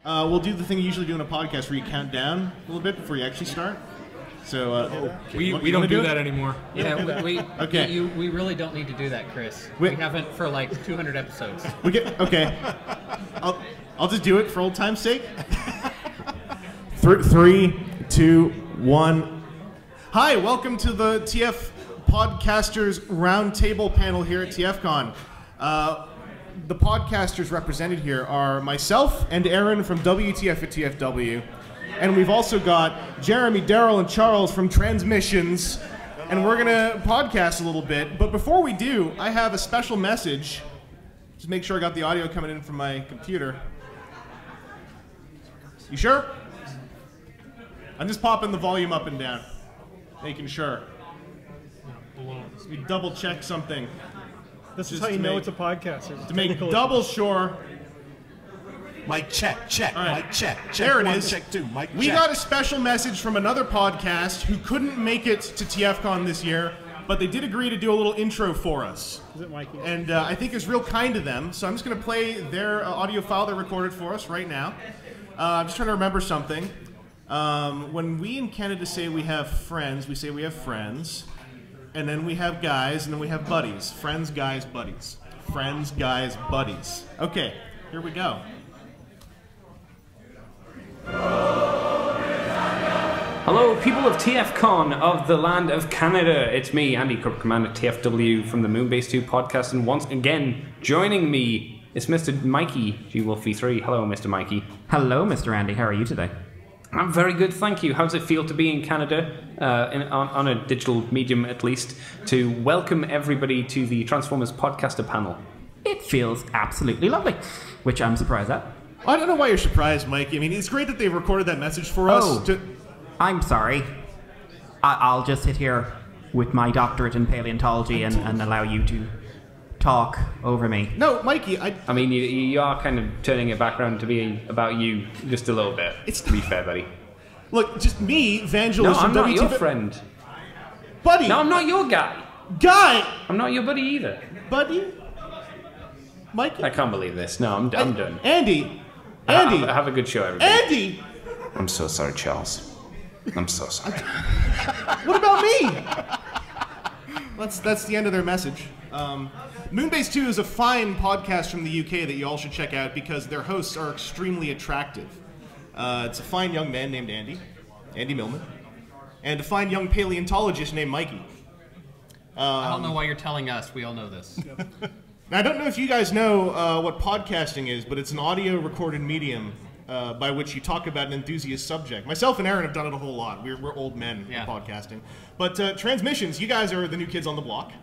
we'll do the thing you usually do in a podcast where you count down a little bit before you actually start. So we don't do that anymore. Yeah, okay. We really don't need to do that, Chris. We haven't for like 200 episodes. Okay. I'll just do it for old time's sake. 3, 2, 1. Hi, welcome to the TF Podcasters Roundtable panel here at TFcon. The podcasters represented here are myself and Aaron from WTF TFW. And we've also got Jeremy, Daryl, and Charles from Transmissions. And we're going to podcast a little bit. But before we do, I have a special message. Just make sure I got the audio coming in from my computer. You sure? I'm just popping the volume up and down. Making sure. We double check something. This is how you know it's a podcast. To make double sure. Mic check. Right. Mic check. There it one, is. Check 2. Mic We check. got a special message from another podcast who couldn't make it to TFcon this year, but they did agree to do a little intro for us. Is it Mikey? And I think it's real kind of them, so I'm just going to play their audio file they recorded for us right now. I'm just trying to remember something. When we in Canada say we have friends, we say we have friends. And then we have guys, and then we have buddies. Friends, guys, buddies. Friends, guys, buddies. Okay, here we go. Hello, people of TFcon of the land of Canada. It's me, Andy, Corporate Commander TFW from the Moonbase 2 podcast. And once again, joining me is Mr. Mikey, G-Wolfie3. Hello, Mr. Mikey. Hello, Mr. Andy. How are you today? I'm very good, thank you. How does it feel to be in Canada, on a digital medium at least, to welcome everybody to the Transformers podcaster panel? It feels absolutely lovely, which I'm surprised at. I don't know why you're surprised, Mike. I mean, it's great that they recorded that message for us. Oh, I'm sorry. I'll just sit here with my doctorate in paleontology and allow you to talk over me. No, Mikey, I mean, you are kind of turning it back around to be about you just a little bit, to be fair, buddy. Look, just me, Vangelus, No, I'm not WTF your friend. Buddy! No, I'm not your guy. Guy! I'm not your buddy either. Buddy? Mikey? I can't believe this. No, I'm done. Andy! Have a good show, everybody. Andy! I'm so sorry, Charles. I'm so sorry. What about me? That's the end of their message. Moonbase 2 is a fine podcast from the UK that you all should check out because their hosts are extremely attractive. It's a fine young man named Andy Millman, and a fine young paleontologist named Mikey. I don't know why you're telling us. We all know this. Now, I don't know if you guys know what podcasting is, but it's an audio recorded medium by which you talk about an enthusiast subject. Myself and Aaron have done it a whole lot. We're old men in podcasting. But Transmissions, you guys are the new kids on the block.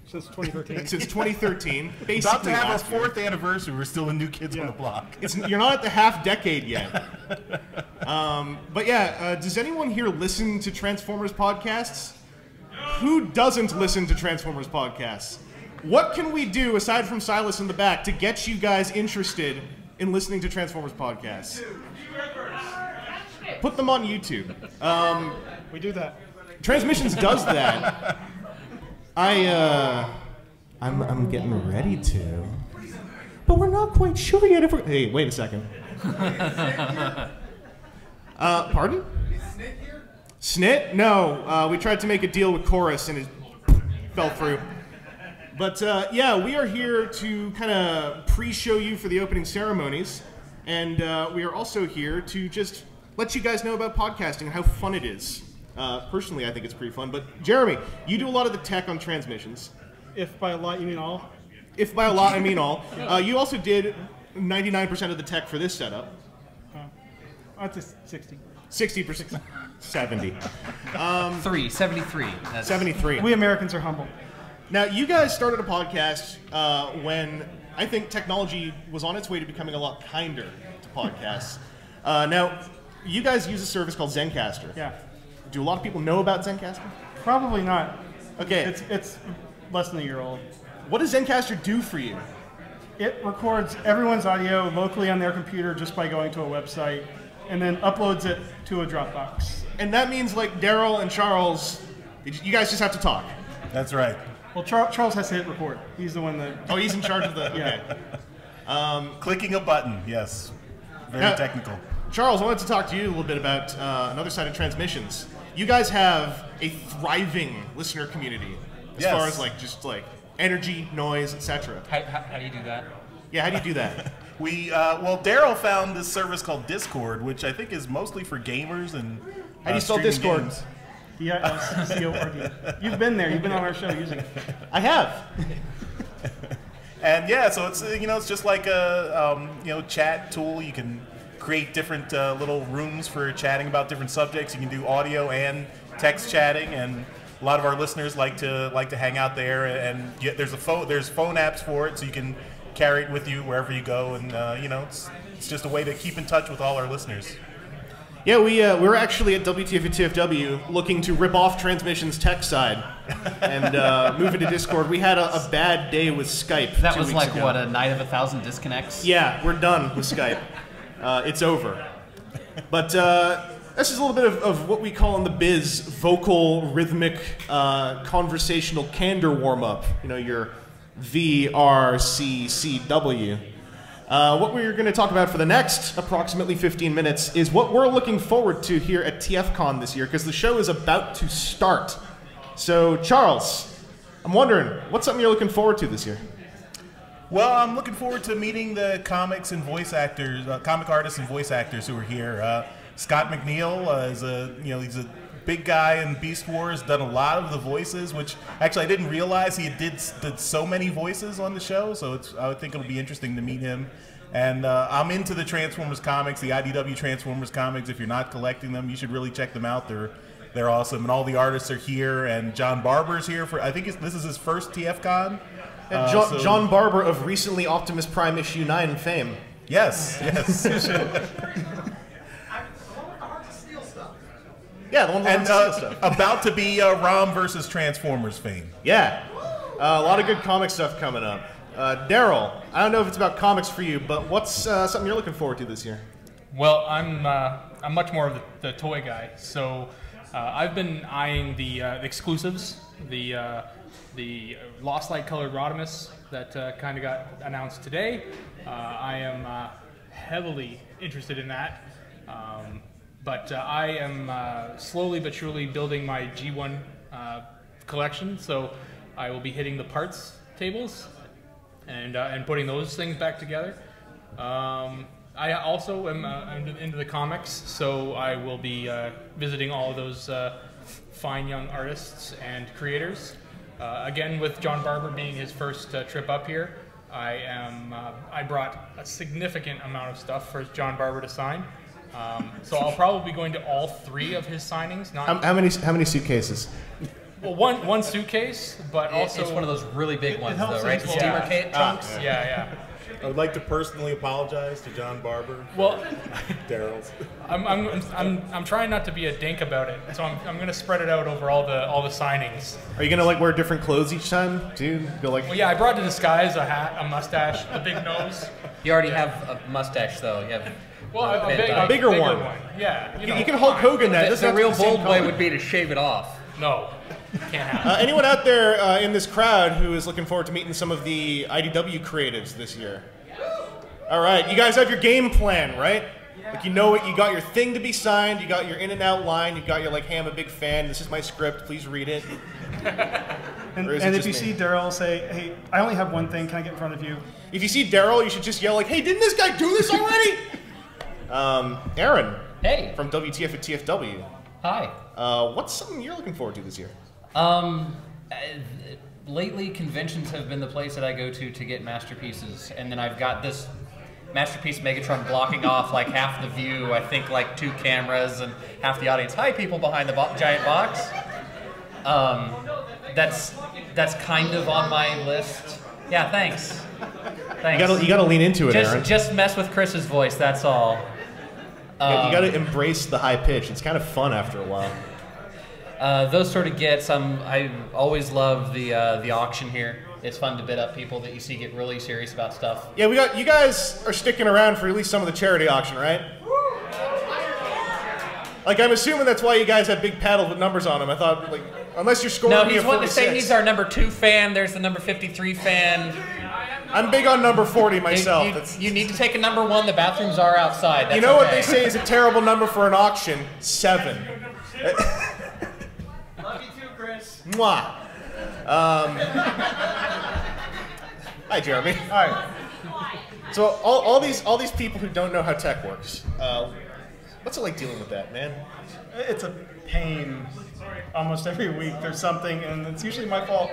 Since 2013. Since 2013. Basically About to have our last year. 4th anniversary. We're still the new kids on the block. You're not at the half decade yet. But yeah, does anyone here listen to Transformers podcasts? Who doesn't listen to Transformers podcasts? What can we do, aside from Silas in the back, to get you guys interested in listening to Transformers podcasts? Put them on YouTube. We do that. Transmissions does that. I'm getting ready to, but we're not quite sure yet if we're. Hey, wait a second. Pardon? Is Snit here? Snit? No. We tried to make a deal with Chorus and it fell through. But yeah, we are here to kind of pre-show you for the opening ceremonies, and we are also here to just let you guys know about podcasting and how fun it is. Personally, I think it's pretty fun. But Jeremy, you do a lot of the tech on Transmissions. If by a lot you mean all? If by a lot I mean all. You also did 99% of the tech for this setup. I'd say 60. 60%. 70. 73. That's 73. We Americans are humble. Now, you guys started a podcast when I think technology was on its way to becoming a lot kinder to podcasts. Now, you guys use a service called Zencastr. Yeah. Do a lot of people know about Zencastr? Probably not. Okay. It's less than a year old. What does Zencastr do for you? It records everyone's audio locally on their computer just by going to a website and then uploads it to a Dropbox. And that means, like, Daryl and Charles, you guys just have to talk. That's right. Well, Charles has to hit record. He's the one that... Oh, he's in charge of the... Okay. Clicking a button, yes. very technical. Charles, I wanted to talk to you a little bit about another side of Transmissions. You guys have a thriving listener community as far as just energy, noise, etc. How do you do that? Yeah, how do you do that? Well, Daryl found this service called Discord, which I think is mostly for gamers and. How do you spell Discord? Games. D-I-S-C-O-R-D. You've been there. You've been on our show using it. I have. And yeah, so it's it's just like a chat tool. You can create different little rooms for chatting about different subjects. You can do audio and text chatting, and a lot of our listeners like to hang out there. And there's phone apps for it, so you can carry it with you wherever you go. And it's just a way to keep in touch with all our listeners. Yeah, we're actually at WTF TFW looking to rip off Transmissions tech side and move into Discord. We had a bad day with Skype. That 2 was weeks like, ago. what, a night of 1,000 disconnects? Yeah, we're done with Skype. It's over. But this is a little bit of what we call in the biz vocal, rhythmic, conversational candor warm-up. Your VRCCW. What we're going to talk about for the next approximately 15 minutes is what we're looking forward to here at TFcon this year, because the show is about to start. So, Charles, I'm wondering, what's something you're looking forward to this year? Well, I'm looking forward to meeting the comics and voice actors, comic artists and voice actors who are here. Scott McNeil is he's a big guy in Beast Wars, done a lot of the voices, which actually I didn't realize he did so many voices on the show, so I would think it'll be interesting to meet him. And I'm into the Transformers comics, the IDW Transformers comics. If you're not collecting them, you should really check them out. They're awesome, and all the artists are here, and John Barber's here for, I think this is his first TFcon. John Barber of recently Optimus Prime issue 9 fame. Yes. Yeah, the one that steal stuff. About to be Rom versus Transformers fame. Yeah, a lot of good comic stuff coming up. Daryl, I don't know if it's about comics for you, but what's something you're looking forward to this year? Well, I'm much more of the toy guy, so I've been eyeing the exclusives, the Lost Light colored Rodimus that kind of got announced today. I am heavily interested in that. But I am slowly but surely building my G1 collection, so I will be hitting the parts tables and putting those things back together. I also am into the comics, so I will be visiting all of those fine young artists and creators. Again, with John Barber being his first trip up here, I brought a significant amount of stuff for John Barber to sign. So I'll probably be going to all 3 of his signings. How many suitcases? Well, one suitcase, but also it's one of those really big ones, though, right? The Yeah. steamer trunks. Yeah. I would like to personally apologize to John Barber. Well, Daryl's. I'm trying not to be a dink about it, so I'm going to spread it out over all the signings. Are you gonna wear different clothes each time, dude? Go Well, yeah, I brought a disguise, a hat, a mustache, a big nose. You already have a mustache, though. You have Well, a bigger one. Yeah, You can Hulk Hogan that. the real bold way would be to shave it off. No, can't happen. Anyone out there in this crowd who is looking forward to meeting some of the IDW creatives this year? All right, you guys have your game plan, right? Like you got your thing to be signed, you got your in and out line, you got your hey, I'm a big fan, this is my script, please read it. And if you see Daryl, say, hey, I only have one thing, can I get in front of you? If you see Daryl, you should just yell hey, didn't this guy do this already? Aaron. Hey. From WTF at TFW. Hi. What's something you're looking forward to this year? Lately, conventions have been the place that I go to get masterpieces, and then I've got this Masterpiece Megatron blocking off half the view, I think 2 cameras and half the audience. Hi, people behind the giant box. That's kind of on my list. Yeah, thanks. You gotta lean into it, Aaron. Just mess with Chris's voice, that's all. You gotta embrace the high pitch. It's kind of fun after a while. Those sort of gets. I always love the auction here. It's fun to bid up people that you see get really serious about stuff. Yeah, you guys are sticking around for at least some of the charity auction, right? I'm assuming that's why you guys have big paddles with numbers on them. I thought, unless you're scoring. No, he's wanting to say he's our number 2 fan. There's the number 53 fan. I'm big on number 40 myself. You need to take a number 1. The bathrooms are outside. That's You know what okay. they say is a terrible number for an auction? 7. Love you too, Chris. Mwah. Hi, Jeremy. Hi. So all these people who don't know how tech works, what's it like dealing with that, man? It's a pain. Almost every week there's something, and it's usually my fault.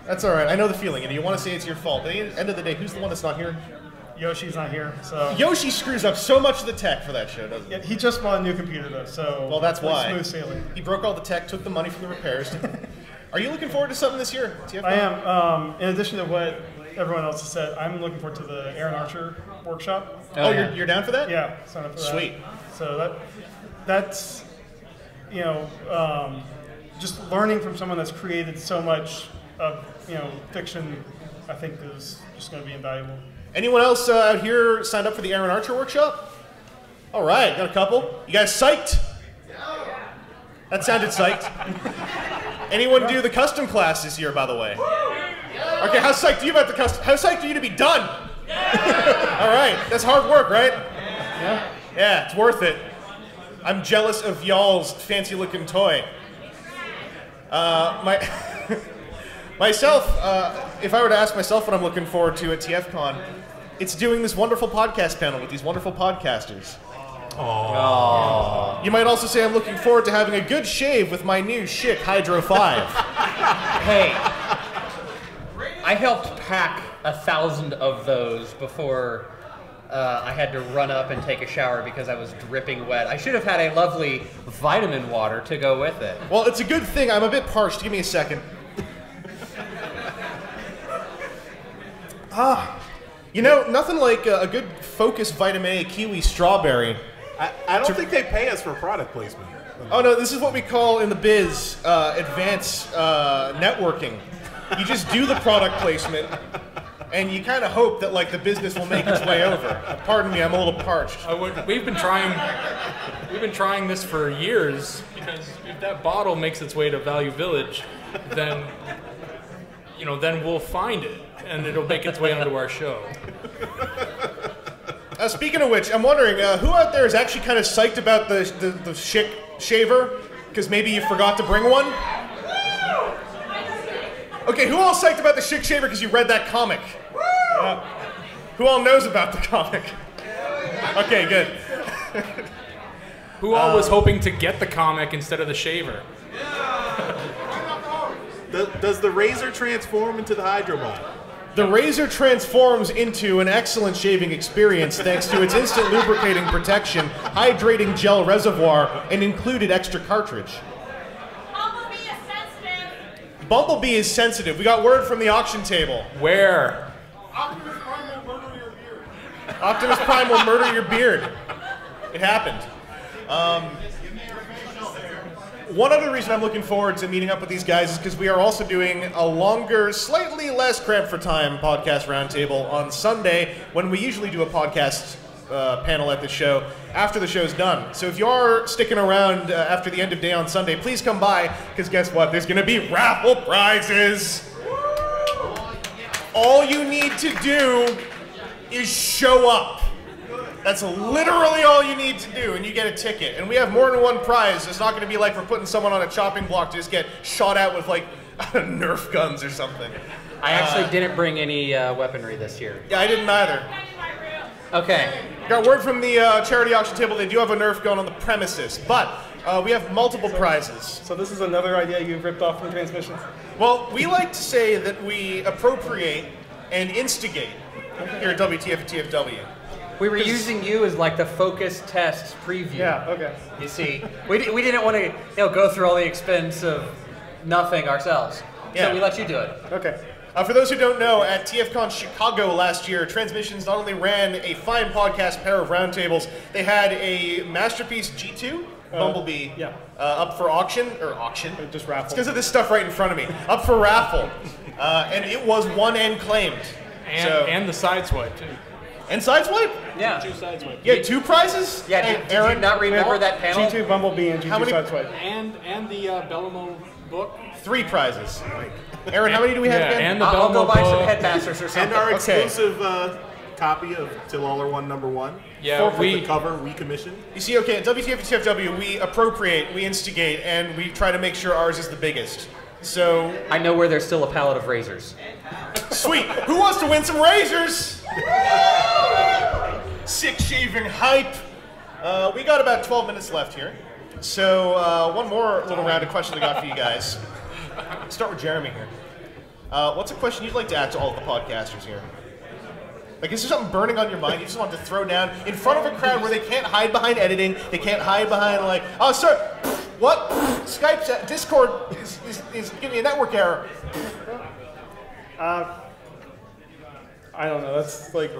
That's all right. I know the feeling, and you want to say it's your fault. But at the end of the day, who's the one that's not here? Yoshi's not here, so... Yoshi screws up so much of the tech for that show, doesn't he? Yeah, he just bought a new computer, though, so... Well, that's why. Smooth sailing. He broke all the tech, took the money from the repairs. Are you looking forward to something this year, TFcon? I am. In addition to what everyone else has said, I'm looking forward to the Aaron Archer workshop. Oh, you're down for that? Yeah, sign up for that. Sweet. So that's, you know, just learning from someone that's created so much of, you know, fiction, I think is just going to be invaluable. Anyone else out here signed up for the Aaron Archer workshop? All right, got a couple. You guys psyched? That sounded psyched. Anyone do the custom class this year, by the way? Okay, how psyched are you about the custom? How psyched are you to be done? All right, that's hard work, right? Yeah. Yeah, it's worth it. I'm jealous of y'all's fancy-looking toy. Myself, if I were to ask myself what I'm looking forward to at TFcon, it's doing this wonderful podcast panel with these wonderful podcasters. Oh. You might also say I'm looking forward to having a good shave with my new Schick Hydro 5. Hey, I helped pack 1,000 of those before I had to run up and take a shower because I was dripping wet. I should have had a lovely vitamin water to go with it. Well, it's a good thing. I'm a bit parched. Give me a second. You know, nothing like a good focused vitamin A kiwi strawberry. I don't think they pay us for product placement. Oh no, this is what we call in the biz advanced networking. You just do the product placement, and you kind of hope that like the business will make its way over. Pardon me, I'm a little parched. We've been trying this for years, because if that bottle makes its way to Value Village, then then we'll find it and it'll make its way onto our show. Speaking of which, I'm wondering who out there is actually kind of psyched about the Schick shaver, because maybe you forgot to bring one. Okay, who all psyched about the Schick shaver because you read that comic? Yeah. Who all knows about the comic? Okay, good. Who all was hoping to get the comic instead of the shaver? Does the razor transform into the Hydrobot? The razor transforms into an excellent shaving experience thanks to its instant lubricating protection, hydrating gel reservoir, and included extra cartridge. Bumblebee is sensitive. Bumblebee is sensitive. We got word from the auction table. Where? Optimus Prime will murder your beard. Optimus Prime will murder your beard. It happened. One other reason I'm looking forward to meeting up with these guys is because we are also doing a longer, slightly less cramped for time podcast roundtable on Sunday, when we usually do a podcast panel at the show after the show's done. So if you are sticking around after the end of day on Sunday, please come by, because guess what? There's going to be raffle prizes. All you need to do is show up. That's literally all you need to do, and you get a ticket. And we have more than one prize. It's not going to be like we're putting someone on a chopping block to just get shot at with, like, Nerf guns or something. I actually didn't bring any weaponry this year. Yeah, I didn't either. Okay. Got word from the charity auction table. They do have a Nerf gun on the premises, but we have multiple prizes. So this is another idea you've ripped off from Transmissions? Well, we like to say that we appropriate and instigate here at WTF TFW. We were using you as like the focus test preview. Yeah, okay. You see, we didn't want to go through all the expense of nothing ourselves. Yeah. So we let you do it. Okay. For those who don't know, at TFcon Chicago last year, Transmissions not only ran a fine podcast pair of roundtables, they had a Masterpiece G2 Bumblebee up for auction. Just raffle. It's because of this stuff right in front of me. Up for raffle. And it was won and claimed. And the sideswipe, too. And sideswipe? Yeah. Two sideswipe. You had 2 prizes? Yeah, did you not remember that panel? G2 Bumblebee and G2 How many- Sideswipe. And the Bellomo book. 3 prizes. Aaron, how many do we have again? And the I'll go Belmo buy some book. headmasters or And something. our Okay. exclusive copy of Till All Are One #1. Yeah, with we the cover we commissioned. You see, okay, at WTF TFW, we appropriate, we instigate, and we try to make sure ours is the biggest. So, I know where there's still a pallet of razors. sweet. Who wants to win some razors? Sick shaving hype. We got about 12 minutes left here. So, one more little round of questions I got for you guys. Let's start with Jeremy here. What's a question you'd like to ask to all of the podcasters here? Like, is there something burning on your mind you just want to throw down in front of a crowd where they can't hide behind editing, they can't hide behind, like, oh, sir, what? Skype, Discord is giving me a network error. I don't know. That's like.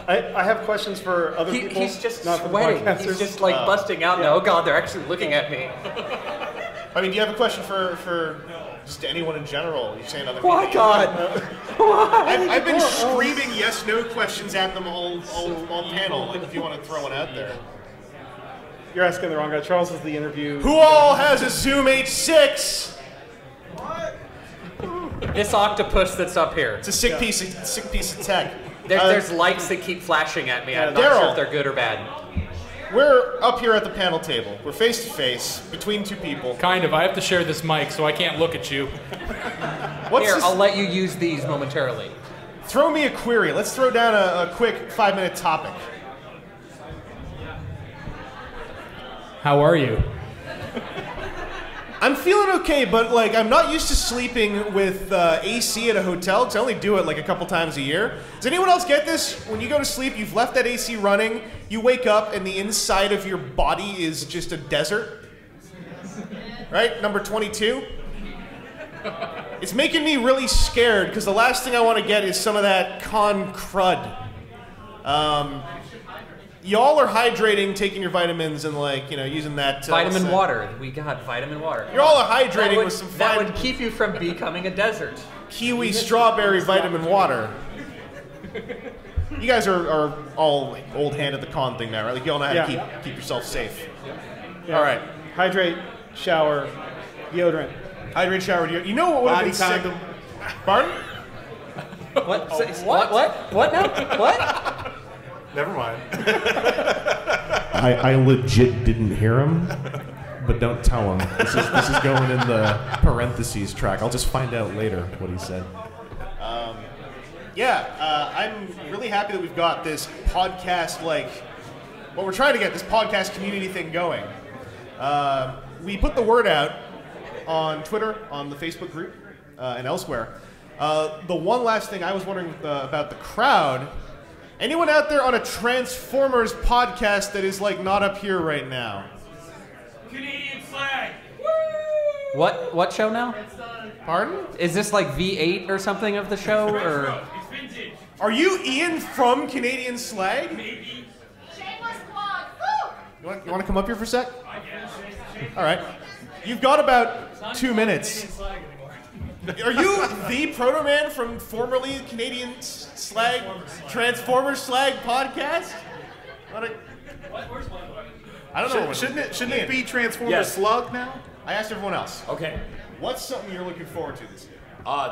I have questions for other people. He's just not for the sweating. podcasters. He's just like busting out. Oh God, they're actually looking at me. I mean, do you have a question for just anyone in general? You're saying other people? Why God? I've been screaming yes/no questions at them all panel. Like, if you want to throw one out there. You're asking the wrong guy. Charles is the interview. Who all has a Zoom H6? This octopus that's up here. It's a sick piece of tech. There's lights that keep flashing at me. I'm not Daryl. sure if they're good or bad. We're up here at the panel table. We're face to face between 2 people. kind of. I have to share this mic, so I can't look at you. What's Here, this? I'll let you use these momentarily. Throw me a query. Let's throw down a quick 5-minute topic. How are you? I'm feeling okay, but like I'm not used to sleeping with AC at a hotel because I only do it like a couple times a year. Does anyone else get this? When you go to sleep, you've left that AC running, you wake up and the inside of your body is just a desert? Right? Number 22? It's making me really scared because the last thing I want to get is some of that con crud. Y'all are hydrating, taking your vitamins, and like, you know, using that Vitamin water. We got vitamin water. You're all hydrating with some That fine would keep you from becoming a desert. kiwi strawberry vitamin water. You guys are all like, old hand at the con thing now, right? Like you all know how to keep yourself safe. Yeah. All right. Hydrate, shower, deodorant. Hydrate, shower, deodorant. You know what would have been sick? condom. Pardon? What now? What? Never mind. I legit didn't hear him, but don't tell him. This is going in the parentheses track. I'll just find out later what he said. I'm really happy that we've got this podcast, what we're trying to get, this podcast community thing going. We put the word out on Twitter, on the Facebook group, and elsewhere. The one last thing I was wondering about the crowd. Anyone out there on a Transformers podcast that is not up here right now? Canadian flag. What show now? Pardon? Is this like V8 or something of the show, or? It's vintage. Are you Ian from Canadian Slag? Maybe. Shameless plug. Woo! You want to come up here for a sec? All right. You've got about 2 minutes. Are you the Proto Man from formerly Canadian Slag, Transformers Slag podcast? I don't know. Shouldn't it Ian, be Transformers Yes. Slug now? I asked everyone else. Okay. What's something you're looking forward to this year?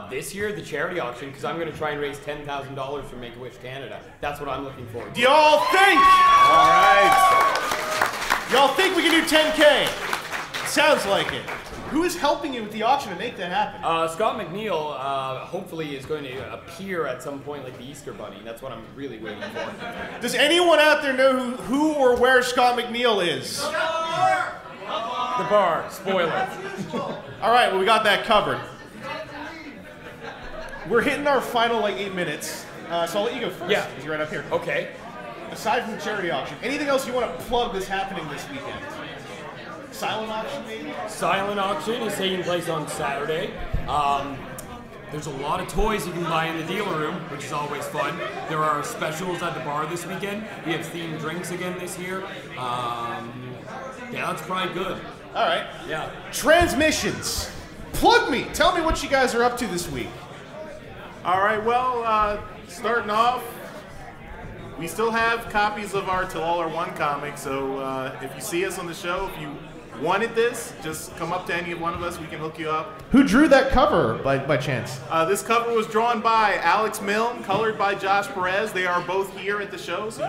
This year, the charity auction, because I'm going to try and raise $10,000 for Make-A-Wish Canada. That's what I'm looking forward Do to. y'all think? All right. Y'all think we can do 10K? Sounds like it. Who is helping you with the auction to make that happen? Scott McNeil hopefully is going to appear at some point like the Easter Bunny. That's what I'm really waiting for. Does anyone out there know who or where Scott McNeil is? The bar. Spoiler. All right, well, we got that covered. We're hitting our final 8 minutes, so I'll let you go first. Yeah. Because you're right up here. Okay. Aside from the charity auction, anything else you want to plug that's happening this weekend? Silent auction, maybe? Silent auction is taking place on Saturday. There's a lot of toys you can buy in the dealer room, which is always fun. There are specials at the bar this weekend. We have themed drinks again this year. Yeah, that's probably good. All right. Yeah. Transmissions. Plug me. Tell me what you guys are up to this week. All right, well, starting off, we still have copies of our Till All Are One comic, so if you see us on the show, if you wanted this, just come up to any one of us. We can hook you up. Who drew that cover by chance? This cover was drawn by Alex Milne, colored by Josh Perez. They are both here at the show. So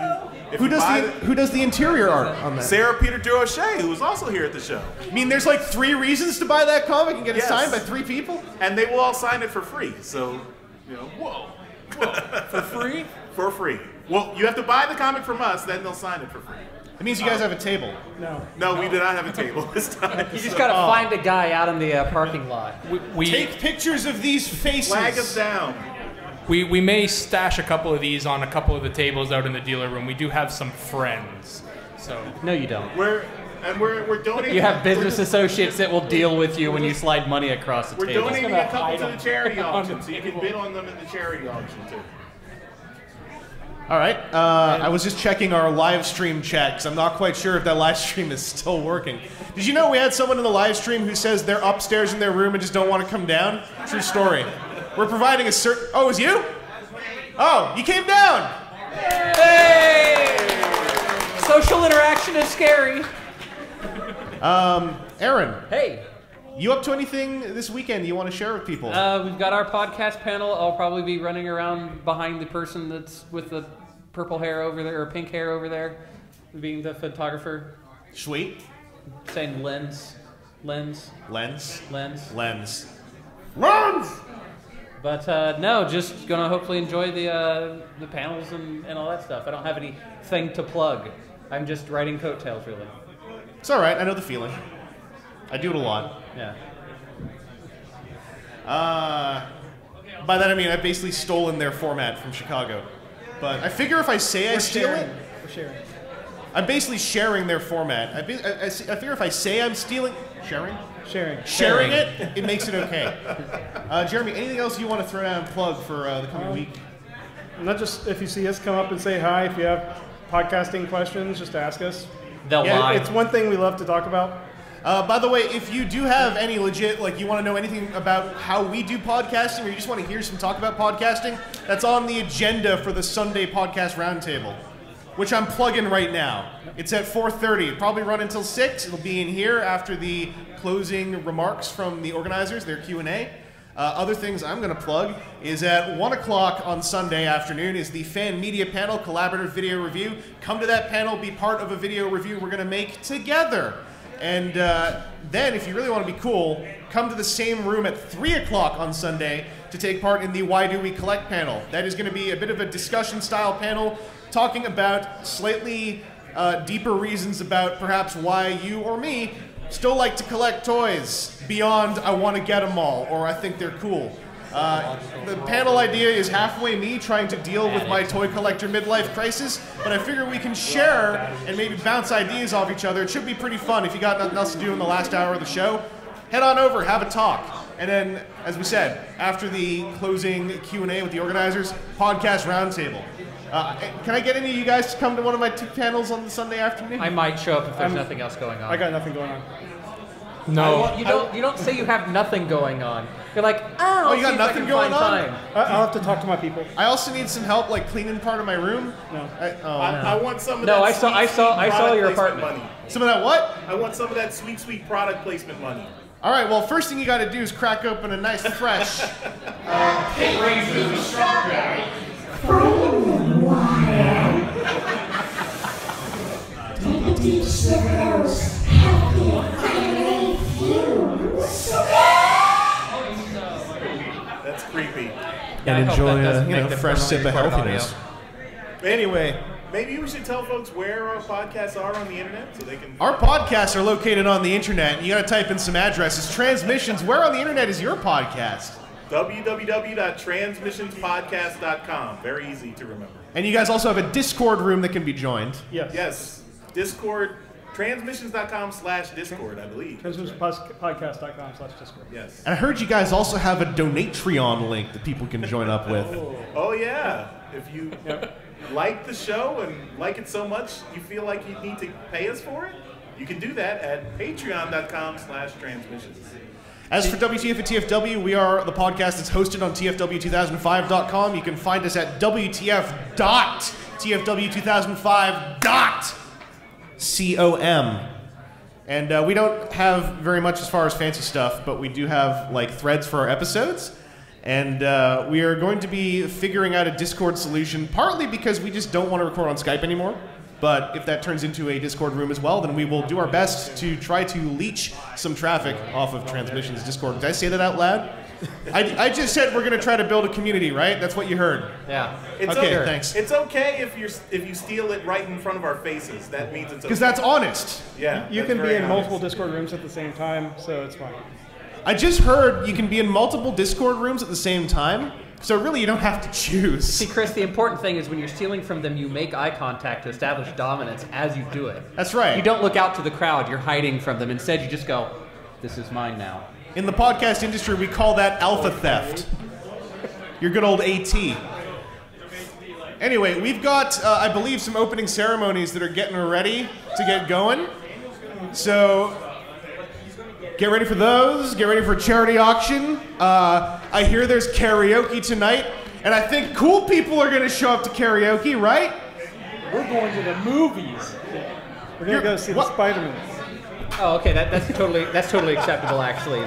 who does the interior art on that? Sarah Peter Durocher, who was also here at the show. I mean, there's like 3 reasons to buy that comic and get it signed by 3 people? And they will all sign it for free. So, whoa. For free? For free. Well, you have to buy the comic from us, then they'll sign it for free. It means you guys have a table. No, we do not have a table this time. You just gotta find a guy out in the parking lot. We take pictures of these faces. Flag us down. We may stash a couple of these on a couple of the tables out in the dealer room. We do have some friends. So no, you don't. We're donating. You have business associates that will deal with you when you slide money across the table. We're donating a couple to the charity auction, so you can bid on them in the charity auction too. All right. I was just checking our live stream chat because I'm not quite sure if that live stream is still working. Did you know we had someone in the live stream who says they're upstairs in their room and just don't want to come down? True story. We're providing a certain... Oh, it was you? Oh, you came down! Hey! Social interaction is scary. Aaron. Hey. You up to anything this weekend you want to share with people? We've got our podcast panel. I'll probably be running around behind the person that's with the purple hair over there, or pink hair over there, being the photographer. Sweet. Saying lens. But no, just gonna hopefully enjoy the panels and all that stuff. I don't have anything to plug. I'm just writing coattails, really. It's all right. I know the feeling. I do it a lot. Yeah. By that I mean I've basically stolen their format from Chicago. But I figure if I say I steal it... We're sharing. I'm basically sharing their format. I figure if I say I'm stealing... Sharing it, it makes it okay. Jeremy, anything else you want to throw down and plug for the coming week? Not just if you see us, come up and say hi. If you have podcasting questions, just ask us. They'll lie. It's one thing we love to talk about. By the way, if you do have any legit, like you want to know anything about how we do podcasting, or you just want to hear some talk about podcasting, that's on the agenda for the Sunday Podcast Roundtable, which I'm plugging right now. It's at 4:30. It'll probably run until 6. It'll be in here after the closing remarks from the organizers, their Q&A. Other things I'm going to plug is at 1 o'clock on Sunday afternoon is the Fan Media Panel Collaborative Video Review. Come to that panel, be part of a video review we're going to make together. And then, if you really want to be cool, come to the same room at 3 o'clock on Sunday to take part in the Why Do We Collect panel. That is going to be a bit of a discussion-style panel talking about slightly deeper reasons about perhaps why you or me still like to collect toys beyond I want to get them all or I think they're cool. The panel idea is halfway me trying to deal with my toy collector midlife crisis, but I figure we can share and maybe bounce ideas off each other. It should be pretty fun. If you got nothing else to do in the last hour of the show, head on over, have a talk. And then, as we said, after the closing Q&A with the organizers, podcast roundtable. Can I get any of you guys to come to one of my 2 panels on the Sunday afternoon? I might show up if there's nothing else going on. I got nothing going on. No. You don't say you have nothing going on. You're like, oh, you got nothing going on? I'll have to talk to my people. I also need some help, like cleaning part of my room. No. I want some of that. No, I saw your apartment. Money. Some of that what? I want some of that sweet product placement money. All right. Well, first thing you got to do is crack open a nice fresh. Strawberry. Boiling water. Take a deep sip of those healthy cranberry fumes. That's creepy. And enjoy a fresh sip of healthiness. Anyway, maybe we should tell folks where our podcasts are on the internet so they can... Our podcasts are located on the internet. You got to type in some addresses. Transmissions, where on the internet is your podcast? www.transmissionspodcast.com. Very easy to remember. And you guys also have a Discord room that can be joined. Yes. Discord, transmissions.com/Discord, I believe. Transmissionspodcast.com/Discord. Yes. And I heard you guys also have a Donatreon link that people can join up with. Oh, yeah. If you like the show and like it so much you feel like you need to pay us for it, you can do that at patreon.com/transmissions. As for WTF and TFW, we are the podcast that's hosted on TFW2005.com. You can find us at WTF.TFW2005.com. And we don't have very much as far as fancy stuff, but we do have like threads for our episodes. And we are going to be figuring out a Discord solution, partly because we just don't want to record on Skype anymore. But if that turns into a Discord room as well, then we will do our best to try to leech some traffic off of Transmissions Discord. Did I say that out loud? I just said we're going to try to build a community, right? That's what you heard. Yeah. It's okay, thanks. It's okay if you steal it right in front of our faces. That means it's okay. Because that's honest. Yeah. You can be in multiple Discord rooms at the same time, so it's fine. I just heard you can be in multiple Discord rooms at the same time, so really you don't have to choose. See, Chris, the important thing is when you're stealing from them, you make eye contact to establish dominance as you do it. That's right. You don't look out to the crowd. You're hiding from them. Instead, you just go, this is mine now. In the podcast industry, we call that alpha theft. Your good old AT. Anyway, we've got, I believe, some opening ceremonies that are getting ready to get going. So get ready for those. Get ready for a charity auction. I hear there's karaoke tonight, and I think cool people are going to show up to karaoke, right? We're going to the movies. We're going to go see the Spider-Man. Oh, okay. That's totally acceptable, actually.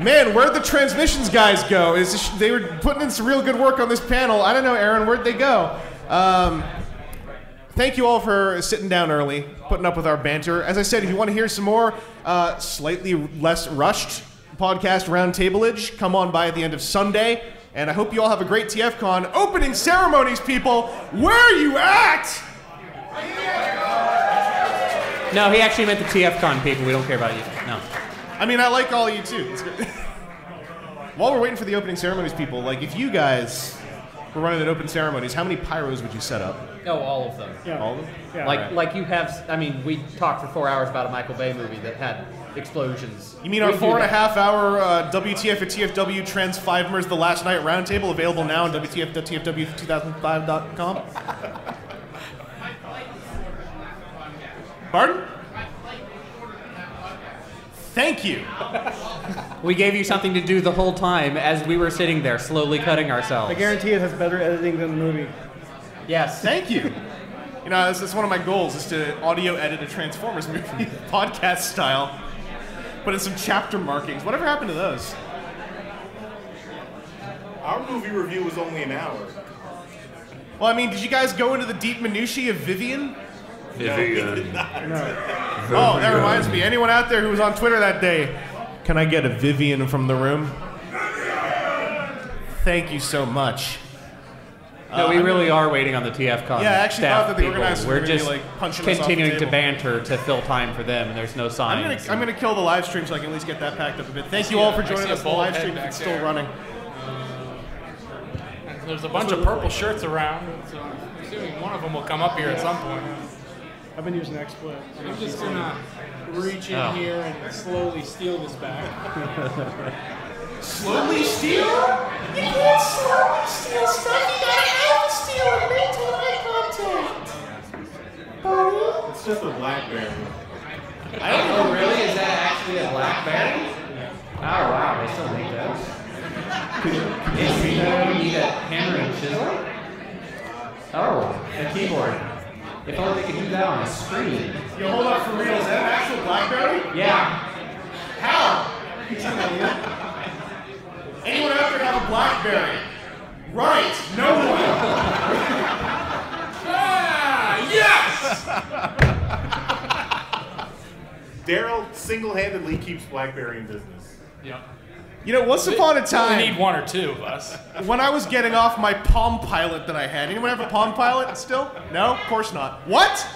Man, where'd the Transmissions guys go? They were putting in some real good work on this panel. I don't know, Aaron, where'd they go? Thank you all for sitting down early, putting up with our banter. As I said, if you want to hear some more slightly less rushed podcast roundtableage, come on by at the end of Sunday. And I hope you all have a great TFcon. Opening ceremonies, people! Where are you at? No, he actually meant the TFcon people. We don't care about you. No. I mean, I like all of you, too. It's good. While we're waiting for the opening ceremonies, people, like, if you guys were running an open ceremonies, how many pyros would you set up? Oh, all of them. Yeah. All of them? Yeah. Like you have, I mean, we talked for 4 hours about a Michael Bay movie that had explosions. You mean our 4.5-hour WTF TFW Transmissions The Last Night Roundtable, available now on WTF TFW 2005.com? Pardon? Thank you. We gave you something to do the whole time as we were sitting there slowly cutting ourselves. I guarantee it has better editing than the movie. Yes. Thank you. You know, that's one of my goals, is to audio edit a Transformers movie, podcast style, put in some chapter markings. Whatever happened to those? Our movie review was only an hour. Well, I mean, did you guys go into the deep minutiae of Vivian? Vivian. Oh, that reminds me. Anyone out there who was on Twitter that day, can I get a Vivian from the room? Thank you so much. No, we really are waiting on the TFcon. Yeah, I actually staff thought that the people. organizers We're were gonna just be, like, punching us off the continuing to table. banter to fill time for them, and there's no signs. I'm gonna kill the live stream so I can at least get that packed up a bit. Thank you all for joining us on the live stream if it's still running. There's a bunch of purple shirts around, so I'm assuming one of them will come up here at some point. I've been using XSplit. I'm just gonna reach in here and slowly steal this back. Slowly steal? You can't slowly steal stuff, you gotta out steal and maintain eye contact. It's just a blackberry. Oh, really? Is that actually a BlackBerry? Oh, wow. They still make those. Is you need a hammer and chisel? Oh, a keyboard. If only they could do that on a screen. Yo, hold up for real. Is that an actual BlackBerry? Yeah. How? Anyone out there have a BlackBerry? Right. No one. Daryl single-handedly keeps BlackBerry in business. Yep. You know, once upon a We time, need one or two of us. when I was getting off my Palm Pilot that I had, anyone have a Palm Pilot still? No? Of course not. What?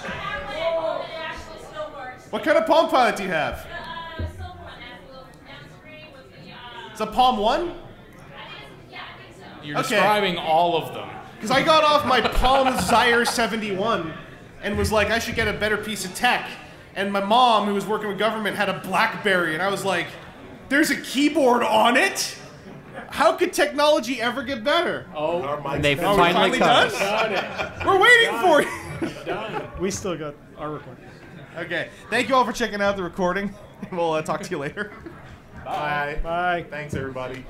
Oh, it actually still works. What kind of Palm Pilot do you have? The silver one has a little nap screen with the, It's a Palm 1? yeah, I think so. You're Okay. describing all of them. Because I got off my Palm Zyre 71 and was like, I should get a better piece of tech. And my mom, who was working with government, had a BlackBerry, and I was like, there's a keyboard on it? How could technology ever get better? Oh, And they've Oh, we're finally done? come. We're waiting for you. We still got our recording. Okay, thank you all for checking out the recording. We'll talk to you later. Bye. Bye. Thanks, everybody.